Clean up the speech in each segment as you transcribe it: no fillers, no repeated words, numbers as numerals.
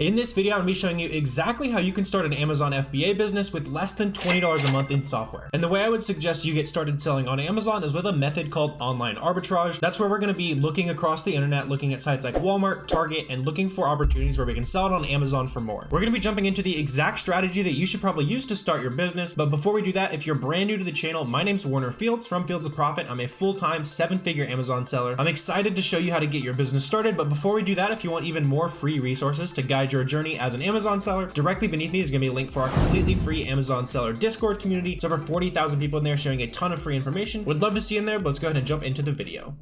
In this video, I'm going to be showing you exactly how you can start an Amazon FBA business with less than $20 a month in software. And the way I would suggest you get started selling on Amazon is with a method called online arbitrage. That's where we're going to be looking across the internet, looking at sites like Walmart, Target, and looking for opportunities where we can sell it on Amazon for more. We're going to be jumping into the exact strategy that you should probably use to start your business. But before we do that, if you're brand new to the channel, my name's Warner Fields from Fields of Profit. I'm a full-time 7-figure Amazon seller. I'm excited to show you how to get your business started. But before we do that, if you want even more free resources to guide your journey as an Amazon seller, directly beneath me is going to be a link for our completely free Amazon seller Discord community. It's over 40,000 people in there sharing a ton of free information. Would love to see you in there, but let's go ahead and jump into the video.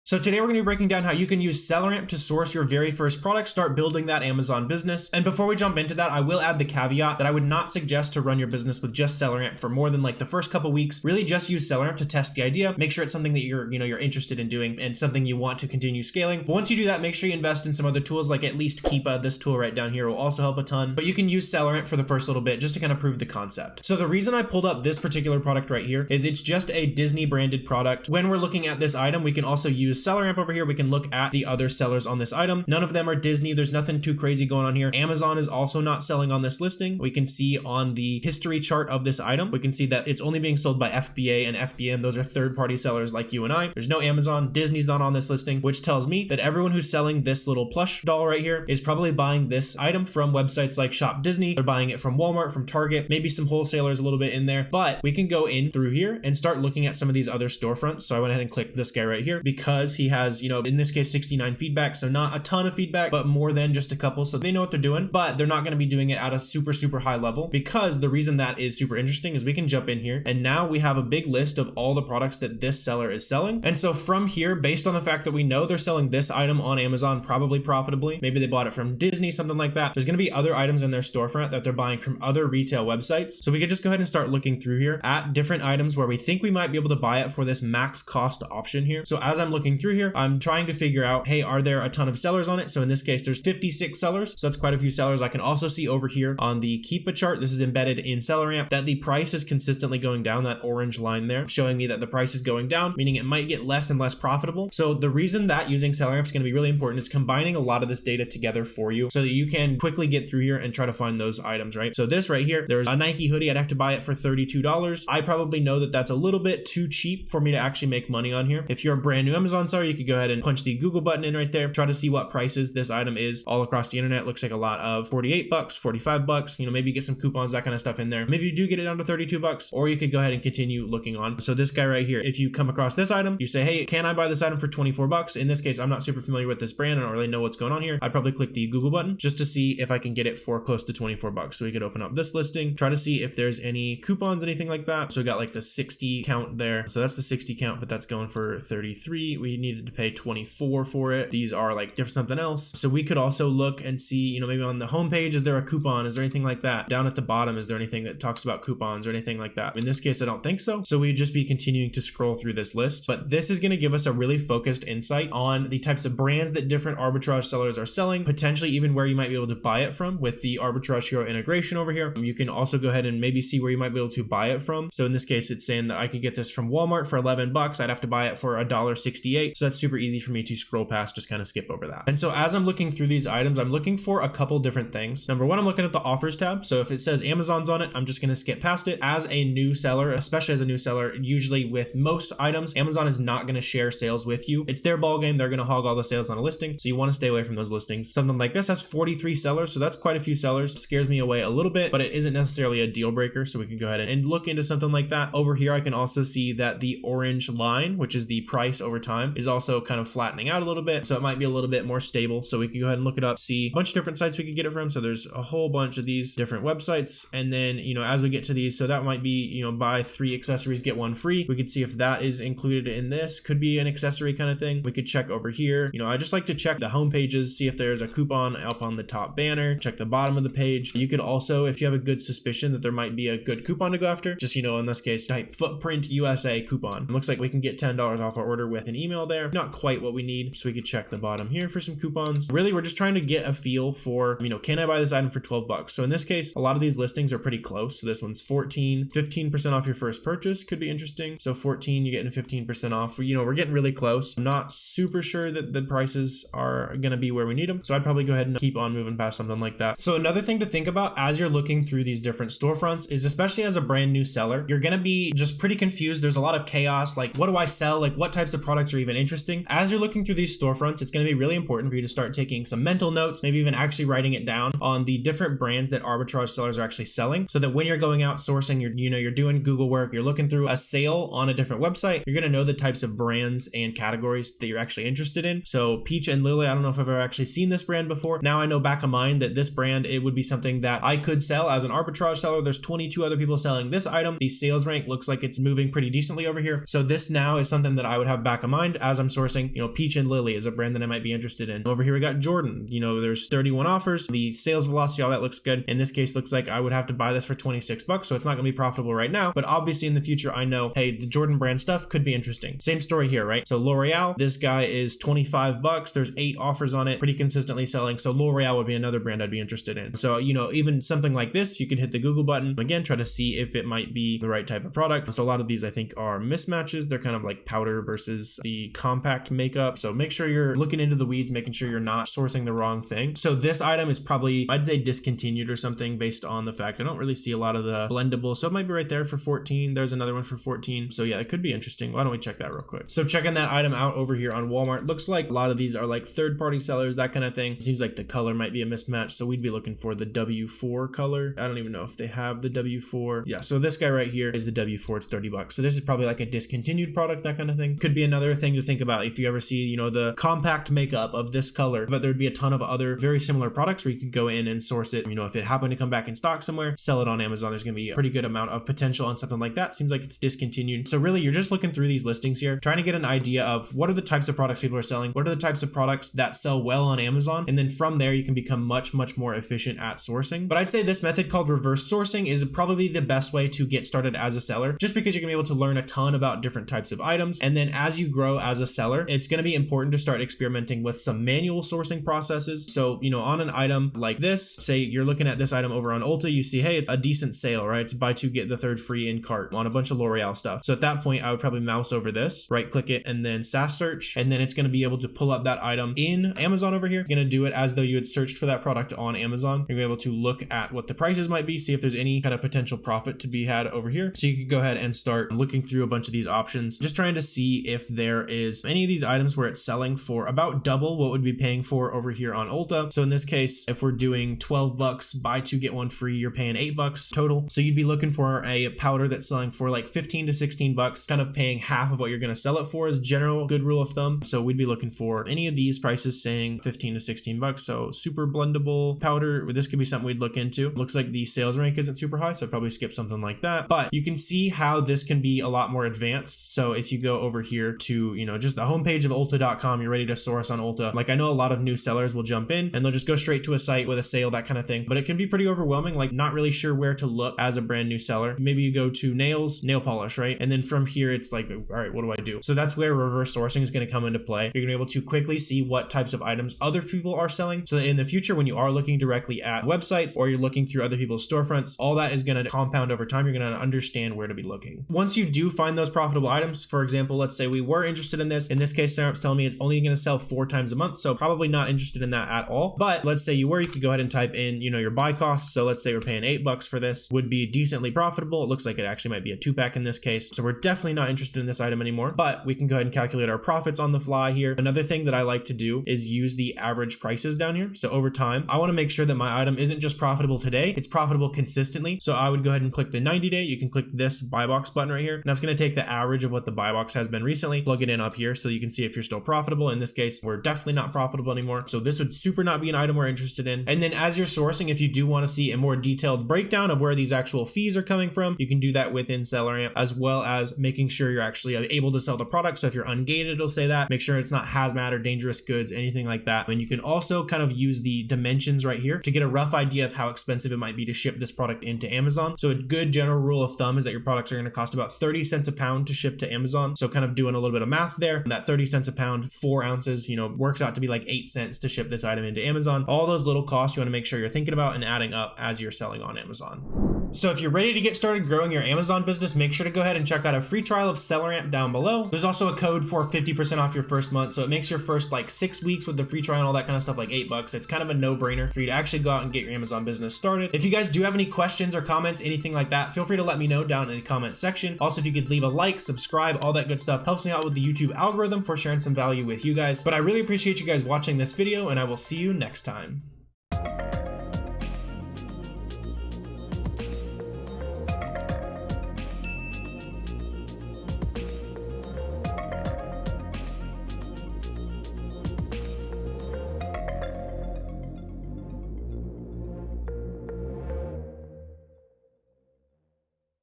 So today we're going to be breaking down how you can use SellerAmp to source your very first product, start building that Amazon business. And before we jump into that, I will add the caveat that I would not suggest to run your business with just SellerAmp for more than like the first couple weeks. Really just use SellerAmp to test the idea, make sure it's something that you're interested in doing and something you want to continue scaling. But once you do that, make sure you invest in some other tools, like at least Keepa. This tool right down here will also help a ton, but you can use SellerAmp for the first little bit just to kind of prove the concept. So the reason I pulled up this particular product right here is it's just a Disney branded product. When we're looking at this item, we can also use SellerAmp over here. We can look at the other sellers on this item. None of them are Disney. There's nothing too crazy going on here. Amazon is also not selling on this listing. We can see on the history chart of this item, we can see that it's only being sold by FBA and FBM. Those are third-party sellers like you and I. There's no Amazon. Disney's not on this listing, which tells me that everyone who's selling this little plush doll right here is probably buying this item from websites like Shop Disney. They're buying it from Walmart, from Target, maybe some wholesalers a little bit in there, but we can go in through here and start looking at some of these other storefronts. So I went ahead and clicked this guy right here because he has, in this case, 69 feedback. So not a ton of feedback, but more than just a couple. So they know what they're doing, but they're not going to be doing it at a super high level, because the reason that is super interesting is we can jump in here and now we have a big list of all the products that this seller is selling. And so from here, based on the fact that we know they're selling this item on Amazon, probably profitably, maybe they bought it from Disney, something like that. There's going to be other items in their storefront that they're buying from other retail websites. So we could just go ahead and start looking through here at different items where we think we might be able to buy it for this max cost option here. So as I'm looking through here, I'm trying to figure out, hey, are there a ton of sellers on it? So in this case, there's 56 sellers. So that's quite a few sellers. I can also see over here on the Keepa chart, this is embedded in SellerAmp, that the price is consistently going down, that orange line there, showing me that the price is going down, meaning it might get less and less profitable. So the reason that using SellerAmp is going to be really important is combining a lot of this data together for you so that you can quickly get through here and try to find those items, right? So this right here, there's a Nike hoodie. I'd have to buy it for $32. I probably know that that's a little bit too cheap for me to actually make money on here. If you're a brand new Amazon seller, you could go ahead and punch the Google button in right there, try to see what prices this item is all across the internet. Looks like a lot of $48, $45, maybe get some coupons, that kind of stuff in there. Maybe you do get it down to $32, or you could go ahead and continue looking on. So this guy right here, if you come across this item, you say, hey, can I buy this item for $24? In this case, I'm not super familiar with this brand. I don't really know what's going on here. I'd probably click the Google button just to see if I can get it for close to $24. So we could open up this listing, try to see if there's any coupons, anything like that. So we got like the 60 count there. So that's the 60 count, but that's going for 33. We needed to pay 24 for it. These are like different something else. So we could also look and see, maybe on the homepage, is there a coupon? Is there anything like that? Down at the bottom, is there anything that talks about coupons or anything like that? In this case, I don't think so. So we'd just be continuing to scroll through this list, but this is going to give us a really focused insight on the types of brands that different arbitrage sellers are selling, potentially even where you might be able to buy it from with the Arbitrage Hero integration over here. You can also go ahead and maybe see where you might be able to buy it from. So in this case, it's saying that I could get this from Walmart for $11. I'd have to buy it for $1.68. So that's super easy for me to scroll past, just kind of skip over that. And so as I'm looking through these items, I'm looking for a couple different things. Number one, I'm looking at the offers tab. So if it says Amazon's on it, I'm just going to skip past it. As a new seller, especially as a new seller, usually with most items, Amazon is not going to share sales with you. It's their ball game. They're going to hog all the sales on a listing. So you want to stay away from those listings. Something like this has 43 sellers. So that's quite a few sellers. It scares me away a little bit, but it isn't necessarily a deal breaker. So we can go ahead and look into something like that. Over here, I can also see that the orange line, which is the price over time, is also kind of flattening out a little bit. So it might be a little bit more stable. So we can go ahead and look it up, see a bunch of different sites we could get it from. So there's a whole bunch of these different websites. And then, as we get to these, so that might be, buy 3 accessories, get 1 free. We could see if that is included in this. Could be an accessory kind of thing. We could check over here. I just like to check the home pages, see if there's a coupon up on the top banner, check the bottom of the page. You could also, if you have a good suspicion that there might be a good coupon to go after, just, in this case, type footprint USA coupon. It looks like we can get $10 off our order with an email email there. Not quite what we need. So we could check the bottom here for some coupons. Really, we're just trying to get a feel for, can I buy this item for 12 bucks? So in this case, a lot of these listings are pretty close. So this one's 14, 15% off your first purchase could be interesting. So 14, you're getting 15% off. We're getting really close. I'm not super sure that the prices are going to be where we need them. So I'd probably go ahead and keep on moving past something like that. So another thing to think about as you're looking through these different storefronts is, especially as a brand new seller, you're going to be just pretty confused. There's a lot of chaos. Like, what do I sell? Like, what types of products are even interesting? As you're looking through these storefronts, it's going to be really important for you to start taking some mental notes, maybe even actually writing it down on the different brands that arbitrage sellers are actually selling, so that when you're going out sourcing, you're doing Google work, you're looking through a sale on a different website, you're going to know the types of brands and categories that you're actually interested in. So Peach and Lily, I don't know if I've ever actually seen this brand before. Now I know back of mind that this brand, it would be something that I could sell as an arbitrage seller. There's 22 other people selling this item. The sales rank looks like it's moving pretty decently over here. So this now is something that I would have back of mind as I'm sourcing. Peach and Lily is a brand that I might be interested in. Over here we got Jordan. There's 31 offers. The sales velocity, all that looks good. In this case, looks like I would have to buy this for 26 bucks. So it's not going to be profitable right now, but obviously in the future, I know, hey, the Jordan brand stuff could be interesting. Same story here, right? So L'Oreal, this guy is 25 bucks. There's 8 offers on it, pretty consistently selling. So L'Oreal would be another brand I'd be interested in. So, even something like this, you could hit the Google button. Again, try to see if it might be the right type of product. So a lot of these I think are mismatches. They're kind of like powder versus the compact makeup. So make sure you're looking into the weeds, making sure you're not sourcing the wrong thing. So this item is probably, I'd say, discontinued or something based on the fact I don't really see a lot of the blendable. So it might be right there for 14. There's another one for 14. So yeah, it could be interesting. Why don't we check that real quick? So checking that item out over here on Walmart, looks like a lot of these are like third-party sellers, that kind of thing. It seems like the color might be a mismatch. So we'd be looking for the W4 color. I don't even know if they have the W4. Yeah, so this guy right here is the W4. It's 30 bucks. So this is probably like a discontinued product, that kind of thing. Could be another thing to think about if you ever see, the compact makeup of this color, but there'd be a ton of other very similar products where you could go in and source it. If it happened to come back in stock somewhere, sell it on Amazon. There's going to be a pretty good amount of potential on something like that. Seems like it's discontinued. So really, you're just looking through these listings here, trying to get an idea of what are the types of products people are selling, what are the types of products that sell well on Amazon, and then from there, you can become much more efficient at sourcing. But I'd say this method called reverse sourcing is probably the best way to get started as a seller, just because you're going to be able to learn a ton about different types of items. And then as you grow as a seller, it's going to be important to start experimenting with some manual sourcing processes. So, on an item like this, say you're looking at this item over on Ulta, you see, hey, it's a decent sale, right? It's buy 2, get the 3rd free in cart on a bunch of L'Oreal stuff. So at that point, I would probably mouse over this, right click it, and then SaaS search, and then it's going to be able to pull up that item in Amazon over here. You're going to do it as though you had searched for that product on Amazon. You're able to look at what the prices might be, see if there's any kind of potential profit to be had over here. So you could go ahead and start looking through a bunch of these options, just trying to see if there is any of these items where it's selling for about double what would be paying for over here on Ulta. So in this case, if we're doing 12 bucks, buy 2, get 1 free, you're paying 8 bucks total. So you'd be looking for a powder that's selling for like 15 to 16 bucks, kind of paying half of what you're going to sell it for is general good rule of thumb. So we'd be looking for any of these prices saying 15 to 16 bucks. So super blendable powder, this could be something we'd look into. Looks like the sales rank isn't super high, so I'd probably skip something like that. But you can see how this can be a lot more advanced. So if you go over here to, just the homepage of Ulta.com, you're ready to source on Ulta. Like I know a lot of new sellers will jump in and they'll just go straight to a site with a sale, that kind of thing. But it can be pretty overwhelming, like not really sure where to look as a brand new seller. Maybe you go to nails, nail polish, right? And then from here, it's like, all right, what do I do? So that's where reverse sourcing is going to come into play. You're going to be able to quickly see what types of items other people are selling, so that in the future, when you are looking directly at websites or you're looking through other people's storefronts, all that is going to compound over time. You're going to understand where to be looking. Once you do find those profitable items, for example, let's say we were interested in this. In this case, SellerAmp's telling me it's only going to sell 4 times a month, so probably not interested in that at all. But let's say you were, you could go ahead and type in, your buy costs. So let's say we're paying 8 bucks for this, would be decently profitable. It looks like it actually might be a 2-pack in this case. So we're definitely not interested in this item anymore, but we can go ahead and calculate our profits on the fly here. Another thing that I like to do is use the average prices down here. So over time, I want to make sure that my item isn't just profitable today, it's profitable consistently. So I would go ahead and click the 90-day. You can click this buy box button right here. And that's going to take the average of what the buy box has been recently, plug it in up here so you can see if you're still profitable. In this case, we're definitely not profitable anymore. So this would super not be an item we're interested in. And then as you're sourcing, if you do want to see a more detailed breakdown of where these actual fees are coming from, you can do that within SellerAmp, as well as making sure you're actually able to sell the product. So if you're ungated, it'll say that. Make sure it's not hazmat or dangerous goods, anything like that. And you can also kind of use the dimensions right here to get a rough idea of how expensive it might be to ship this product into Amazon. So a good general rule of thumb is that your products are going to cost about 30 cents a pound to ship to Amazon. So kind of doing a little bit of math math there. That 30 cents a pound, 4 ounces, you know, works out to be like 8 cents to ship this item into Amazon. All those little costs you want to make sure you're thinking about and adding up as you're selling on Amazon. So if you're ready to get started growing your Amazon business, make sure to go ahead and check out a free trial of SellerAmp down below. There's also a code for 50% off your first month. So it makes your first like 6 weeks with the free trial and all that kind of stuff like $8. It's kind of a no-brainer for you to actually go out and get your Amazon business started. If you guys do have any questions or comments, anything like that, feel free to let me know down in the comment section. Also, if you could leave a like, subscribe, all that good stuff helps me out with the YouTube algorithm for sharing some value with you guys. But I really appreciate you guys watching this video, and I will see you next time.